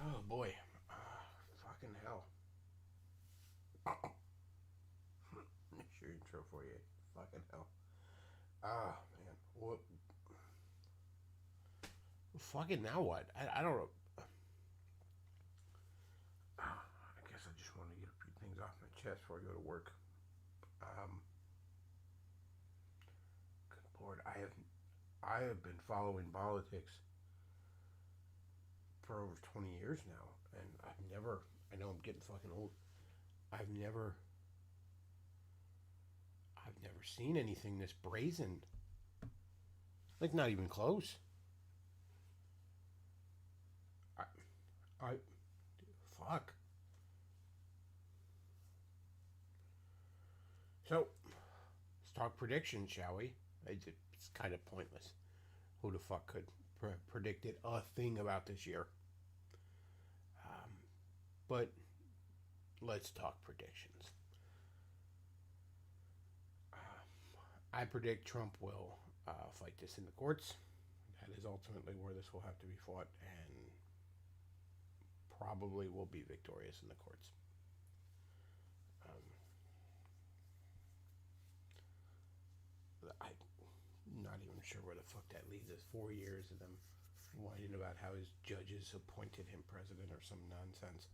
Oh boy, fucking hell. Here's your intro for you. Fucking hell. Man. What? Fucking now what? I don't know. I guess I just want to get a few things off my chest before I go to work. Um, Good Lord, I have been following politics for over 20 years now, and I've never. I know I'm getting fucking old. I've never. I've never seen anything this brazen. Like not even close. I. I. Fuck. So let's talk predictions, shall we? It's kind of pointless. Who the fuck could predicted a thing about this year? But let's talk predictions. I predict Trump will fight this in the courts. That is ultimately where this will have to be fought, and probably will be victorious in the courts. I'm not even sure where the fuck that leaves us. 4 years of them whining about how his judges appointed him president or some nonsense.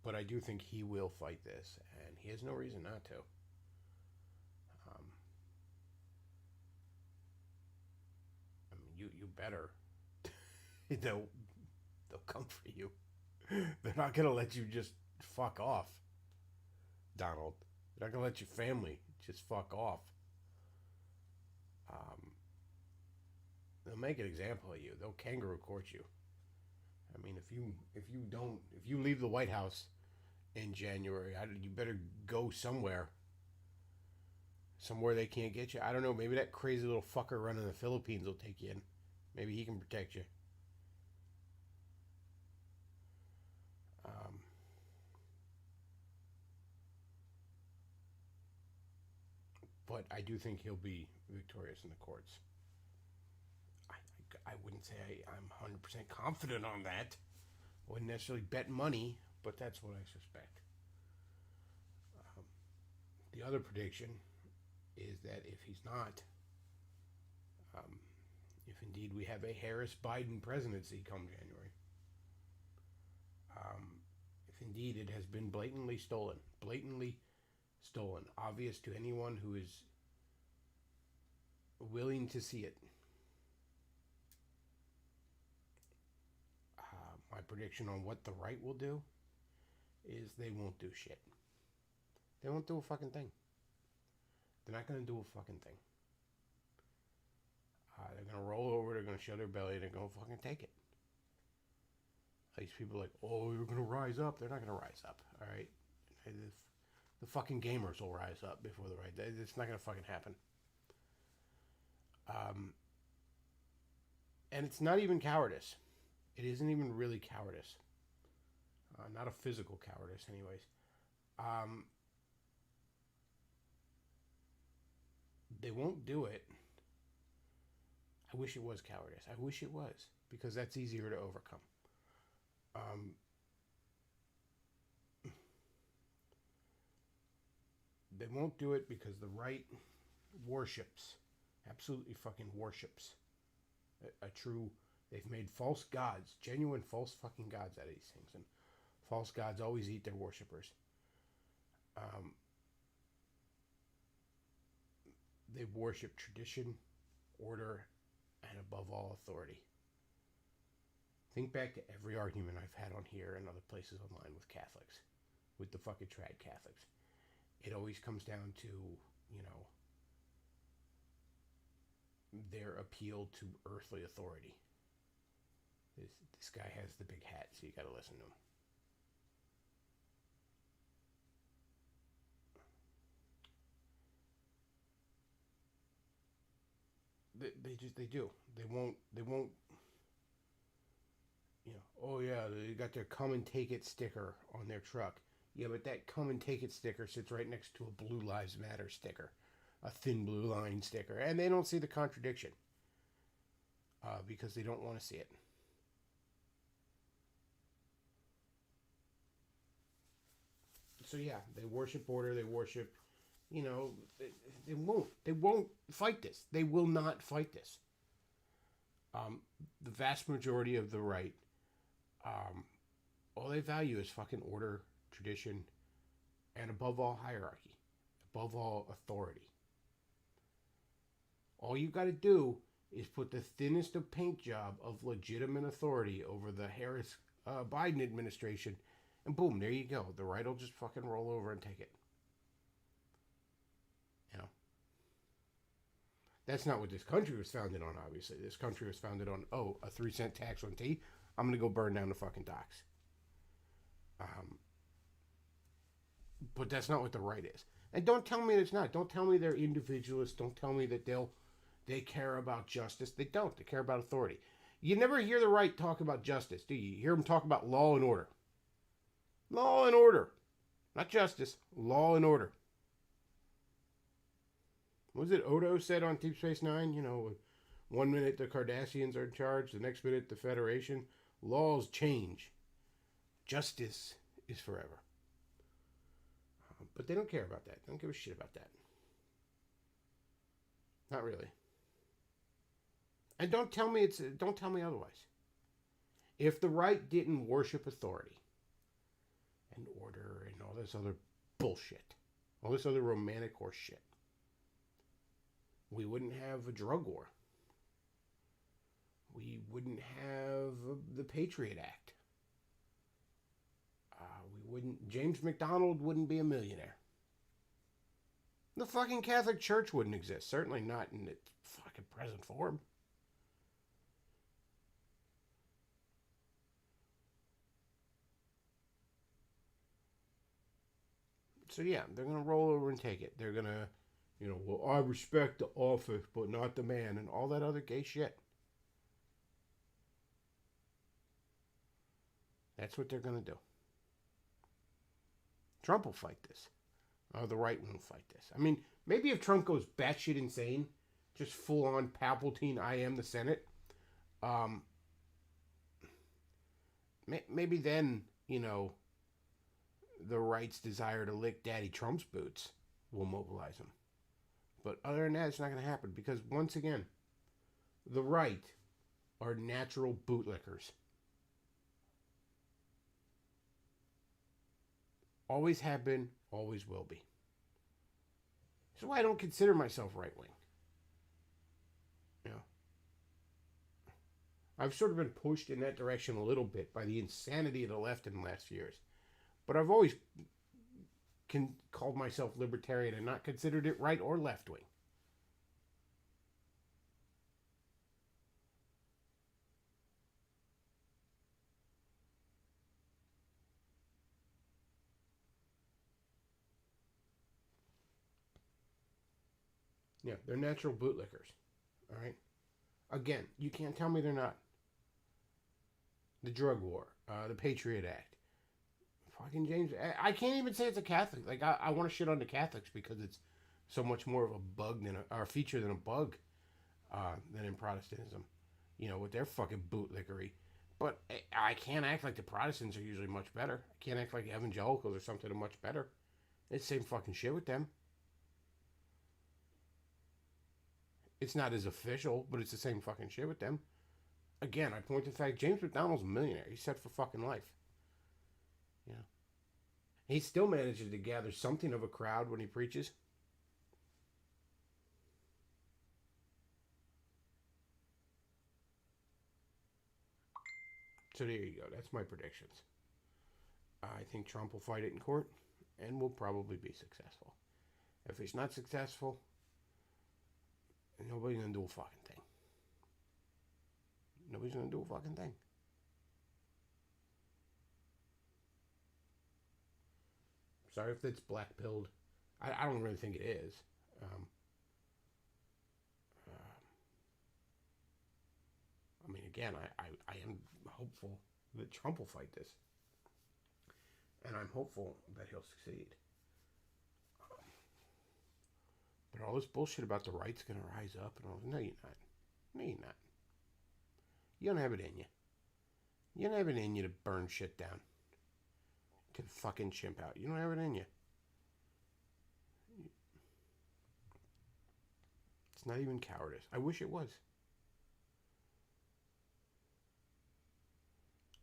But I do think he will fight this, and he has no reason not to. I mean, you better. they'll they'll come for you. They're not gonna let you just fuck off, Donald. They're not gonna let your family just fuck off. They'll make an example of you. They'll kangaroo court you. I mean, if you leave the White House in January, you better go somewhere they can't get you. I don't know. Maybe that crazy little fucker running the Philippines will take you in. Maybe he can protect you. But I do think he'll be victorious in the courts. I wouldn't say I'm 100% confident on that. I wouldn't necessarily bet money, but that's what I suspect. The other prediction is that if he's not, if indeed we have a Harris Biden presidency come January, if indeed it has been blatantly stolen, obvious to anyone who is willing to see it, my prediction on what the right will do is they won't do shit. They won't do a fucking thing. They're not going to do a fucking thing. They're going to roll over, they're going to show their belly, they're going to fucking take it. These people are like, oh, you're going to rise up. They're not going to rise up, all right? The fucking gamers will rise up before the right. It's not going to fucking happen. And it's not even cowardice. It isn't even really cowardice. Not a physical cowardice, anyways. They won't do it. I wish it was cowardice. I wish it was, because that's easier to overcome. They won't do it because the right worships, absolutely fucking worships, a true. They've made false gods, genuine false fucking gods out of these things, and false gods always eat their worshippers. They worship tradition, order, and above all, authority. Think back to every argument I've had on here and other places online with Catholics, with the fucking trad Catholics. It always comes down to, their appeal to earthly authority. This guy has the big hat, so you got to listen to him. They do. They won't. Oh yeah, they got their "come and take it" sticker on their truck. Yeah, but that "come and take it" sticker sits right next to a "Blue Lives Matter" sticker. a thin blue line sticker, and they don't see the contradiction because they don't want to see it. So yeah, they worship order. They worship, they won't fight this. They will not fight this. The vast majority of the right, all they value is fucking order, tradition, and above all, hierarchy, above all, authority. All you got to do is put the thinnest of paint job of legitimate authority over the Harris Biden administration, and boom, there you go. The right will just fucking roll over and take it. You know, that's not what this country was founded on. Obviously, this country was founded on a 3-cent tax on tea. I'm gonna go burn down the fucking docks. But that's not what the right is. And don't tell me it's not. Don't tell me they're individualists. Don't tell me that they care about justice. They don't. They care about authority. You never hear the right talk about justice, do you? You hear them talk about law and order. Law and order. Not justice. Law and order. What was it Odo said on Deep Space Nine? 1 minute the Cardassians are in charge, the next minute the Federation. Laws change. Justice is forever. But they don't care about that. They don't give a shit about that. Not really. And don't tell me otherwise. If the right didn't worship authority and order and all this other bullshit, all this other romantic horse shit, we wouldn't have a drug war. We wouldn't have the Patriot Act. James McDonald wouldn't be a millionaire. The fucking Catholic Church wouldn't exist. Certainly not in its fucking present form. So yeah, they're going to roll over and take it. They're going to, I respect the office, but not the man, and all that other gay shit. That's what they're going to do. Trump will fight this. The right won't fight this. I mean, maybe if Trump goes batshit insane, just full on Palpatine, I am the Senate, maybe then, the right's desire to lick Daddy Trump's boots will mobilize him. But other than that, it's not going to happen because, once again, the right are natural bootlickers. Always have been, always will be. That's why I don't consider myself right-wing. I've sort of been pushed in that direction a little bit by the insanity of the left in the last few years. But I've always called myself libertarian and not considered it right or left-wing. Yeah, they're natural bootlickers. All right? Again, you can't tell me they're not. The drug war, the Patriot Act. Fucking James. I can't even say it's a Catholic. Like, I want to shit on the Catholics because it's so much more of a bug or a feature than a bug than in Protestantism. With their fucking bootlickery. But I can't act like the Protestants are usually much better. I can't act like evangelicals or something are much better. It's the same fucking shit with them. It's not as official, but it's the same fucking shit with them. Again, I point to the fact James McDonald's a millionaire. He's set for fucking life. He still manages to gather something of a crowd when he preaches. So there you go. That's my predictions. I think Trump will fight it in court and will probably be successful. If he's not successful, nobody's going to do a fucking thing. Nobody's going to do a fucking thing. Sorry if it's black-pilled. I don't really think it is. I mean, again, I am hopeful that Trump will fight this. And I'm hopeful that he'll succeed. But all this bullshit about the right's going to rise up and all. No, you're not. No, you're not. You don't have it in you. You don't have it in you to burn shit down. To fucking chimp out. You don't have it in you. It's not even cowardice. I wish it was.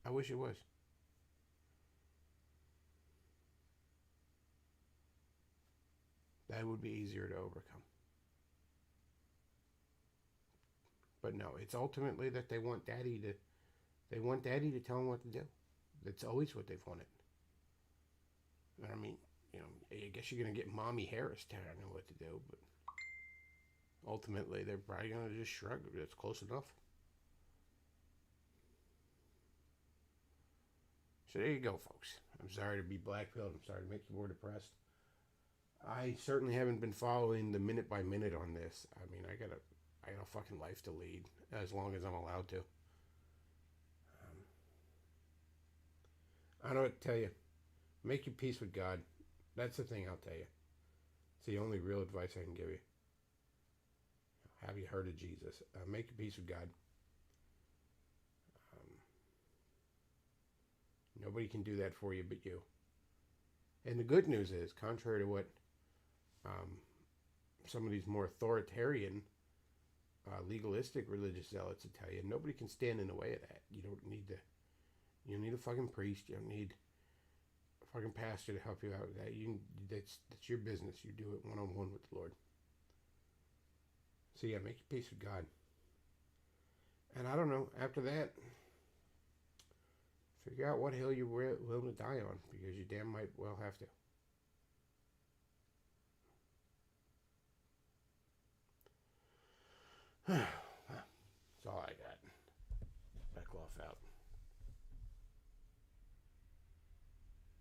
I wish it was. That would be easier to overcome. But no, it's ultimately that they want daddy to tell them what to do. That's always what they've wanted. I mean, I guess you're gonna get Mommy Harris telling them what to do, but ultimately they're probably gonna just shrug. It's close enough. So there you go, folks. I'm sorry to be black-pilled. I'm sorry to make you more depressed. I certainly haven't been following the minute by minute on this. I mean, I got a fucking life to lead as long as I'm allowed to. I don't know what to tell you. Make your peace with God. That's the thing I'll tell you. It's the only real advice I can give you. Have you heard of Jesus? Make your peace with God. Nobody can do that for you but you. And the good news is, contrary to what some of these more authoritarian, legalistic religious zealots will tell you, nobody can stand in the way of that. You don't need a fucking priest. You don't need a fucking pastor to help you out with that. That's your business. You do it one-on-one with the Lord. So yeah, make your peace with God. And I don't know, after that, figure out what hill you're willing to die on, because you damn might well have to. That's all I got. Beckloff out.